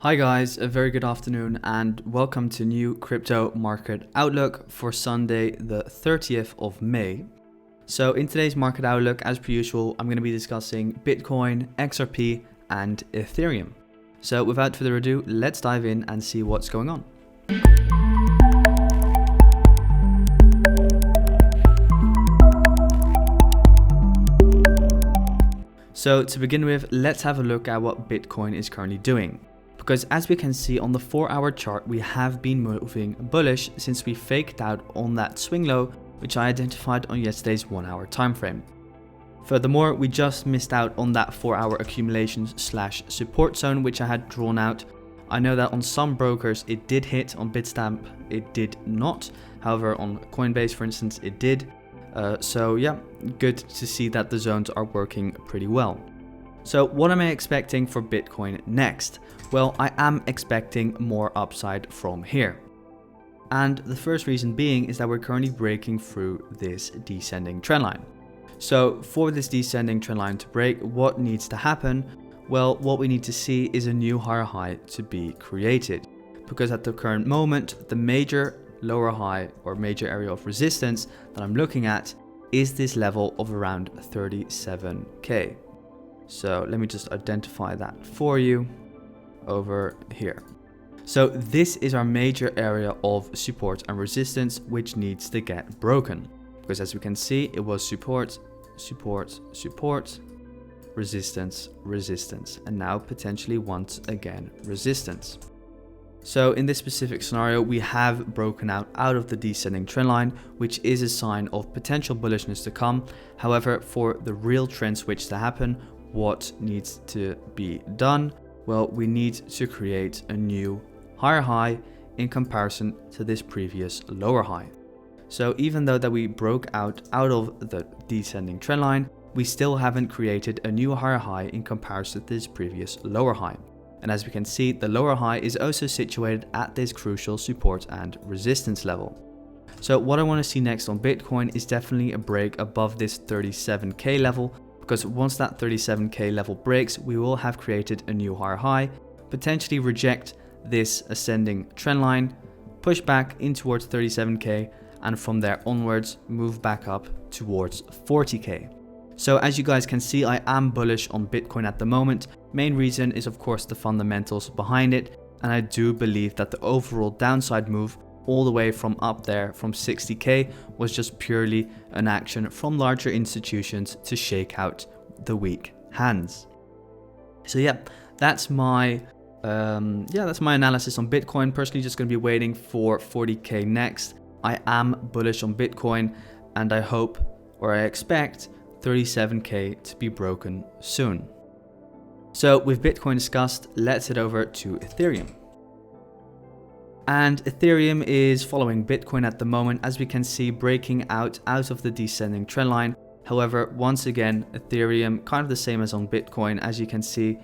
Hi guys, a very good afternoon and welcome to new crypto market outlook for Sunday the 30th of May. So in today's market outlook, as per usual, I'm going to be discussing Bitcoin, XRP and Ethereum. So without further ado, let's dive in and see what's going on. So to begin with, let's have a look at what Bitcoin is currently doing. Because as we can see on the 4-hour chart, we have been moving bullish since we faked out on that swing low, which I identified on yesterday's 1-hour time frame. Furthermore, we just missed out on that 4-hour accumulation/support zone, which I had drawn out. I know that on some brokers it did hit, on Bitstamp it did not. However, on Coinbase, for instance, it did. So yeah, good to see that the zones are working pretty well. So what am I expecting for Bitcoin next? Well, I am expecting more upside from here. And the first reason being is that we're currently breaking through this descending trendline. So for this descending trendline to break, what needs to happen? Well, what we need to see is a new higher high to be created. Because at the current moment, the major lower high or major area of resistance that I'm looking at is this level of around 37k. So let me just identify that for you over here. So this is our major area of support and resistance, which needs to get broken. Because as we can see, it was support, support, support, resistance, resistance, and now potentially once again resistance. So in this specific scenario, we have broken out of the descending trend line, which is a sign of potential bullishness to come. However, for the real trend switch to happen, what needs to be done? Well, we need to create a new higher high in comparison to this previous lower high. So even though that we broke out of the descending trend line, we still haven't created a new higher high in comparison to this previous lower high. And as we can see, the lower high is also situated at this crucial support and resistance level. So what I want to see next on Bitcoin is definitely a break above this 37k level, because once that 37k level breaks, we will have created a new higher high, potentially reject this ascending trend line, push back in towards 37k, and from there onwards move back up towards 40k. So as you guys can see, I am bullish on Bitcoin at the moment. Main reason is of course the fundamentals behind it, and I do believe that the overall downside move all the way from up there from 60k was just purely an action from larger institutions to shake out the weak hands. So yeah, that's my analysis on Bitcoin. Personally, just going to be waiting for 40k next. I am bullish on Bitcoin, and I hope, or I expect, 37k to be broken soon. So with Bitcoin discussed, let's head over to Ethereum. And Ethereum is following Bitcoin at the moment, as we can see, breaking out of the descending trend line. However, once again, Ethereum, kind of the same as on Bitcoin, as you can see,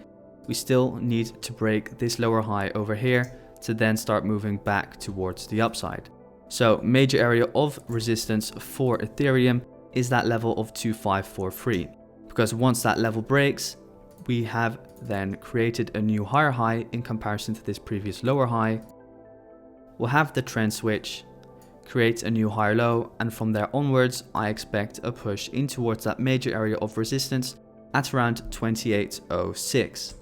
we still need to break this lower high over here to then start moving back towards the upside. So major area of resistance for Ethereum is that level of 2543, because once that level breaks, we have then created a new higher high in comparison to this previous lower high. We'll have the trend switch, create a new higher low, and from there onwards, I expect a push in towards that major area of resistance at around 2806.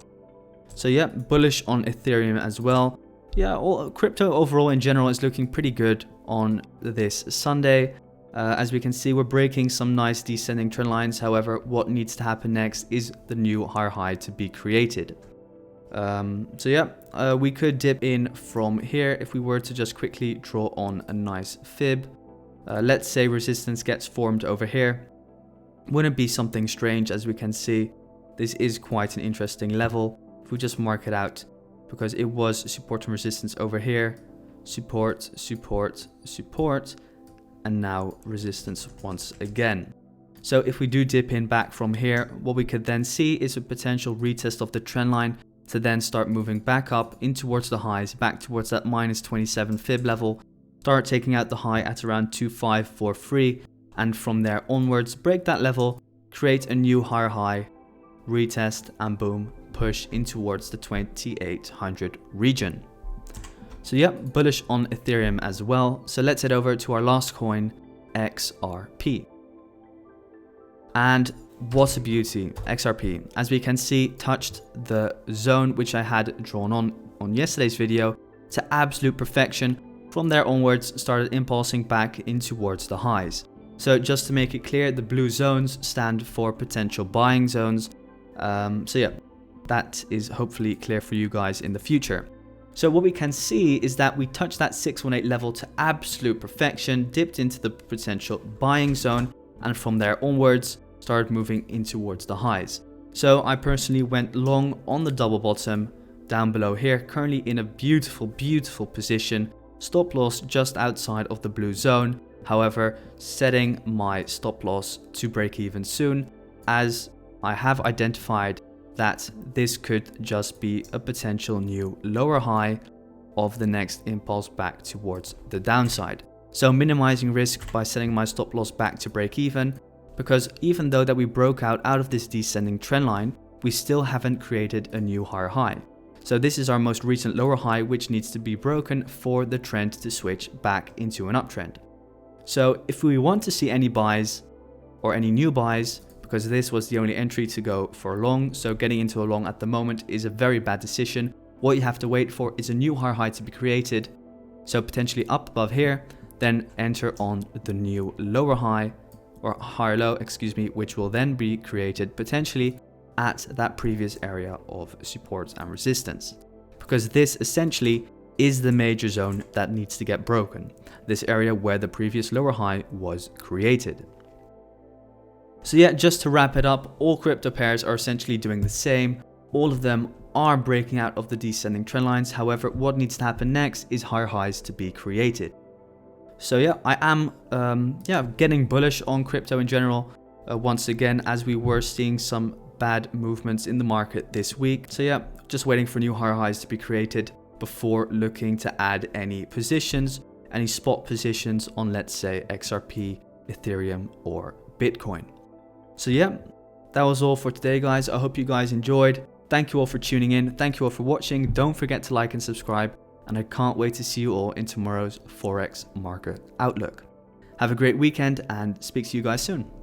So yeah, bullish on Ethereum as well. Yeah, crypto overall in general is looking pretty good on this Sunday. As we can see, we're breaking some nice descending trend lines. However, what needs to happen next is the new higher high to be created. So yeah, we could dip in from here if we were to just quickly draw on a nice fib. Let's say resistance gets formed over here. Wouldn't be something strange, as we can see. This is quite an interesting level. If we just mark it out, because it was support and resistance over here. Support, support, support, and now resistance once again. So if we do dip in back from here, what we could then see is a potential retest of the trend line to then start moving back up in towards the highs, back towards that minus 27 fib level, start taking out the high at around 2543, and from there onwards break that level, create a new higher high, retest, and boom, push in towards the 2800 region. So yeah, bullish on Ethereum as well. So let's head over to our last coin, XRP. And what a beauty, XRP. As we can see, touched the zone which I had drawn on yesterday's video to absolute perfection. From there onwards, started impulsing back in towards the highs. So just to make it clear, the blue zones stand for potential buying zones. So yeah, that is hopefully clear for you guys in the future. So what we can see is that we touched that 618 level to absolute perfection, dipped into the potential buying zone, and from there onwards, started moving in towards the highs. So I personally went long on the double bottom down below here, currently in a beautiful, beautiful position. Stop loss just outside of the blue zone. However, setting my stop loss to break even soon, as I have identified that this could just be a potential new lower high of the next impulse back towards the downside. So minimizing risk by setting my stop loss back to break even, because even though that we broke out of this descending trend line, we still haven't created a new higher high. So this is our most recent lower high, which needs to be broken for the trend to switch back into an uptrend. So if we want to see any buys or any new buys, because this was the only entry to go for a long, so getting into a long at the moment is a very bad decision. What you have to wait for is a new higher high to be created, so potentially up above here, then enter on the new lower high, or higher low, excuse me, which will then be created potentially at that previous area of support and resistance, because this essentially is the major zone that needs to get broken, this area where the previous lower high was created. So yeah, just to wrap it up, all crypto pairs are essentially doing the same. All of them are breaking out of the descending trend lines. However, what needs to happen next is higher highs to be created. So yeah, I am getting bullish on crypto in general once again, as we were seeing some bad movements in the market this week. So yeah, just waiting for new higher highs to be created before looking to add any positions, any spot positions on, let's say, XRP, Ethereum, or Bitcoin. So yeah, that was all for today, guys. I hope you guys enjoyed. Thank you all for tuning in. Thank you all for watching. Don't forget to like and subscribe. And I can't wait to see you all in tomorrow's Forex market outlook. Have a great weekend and speak to you guys soon.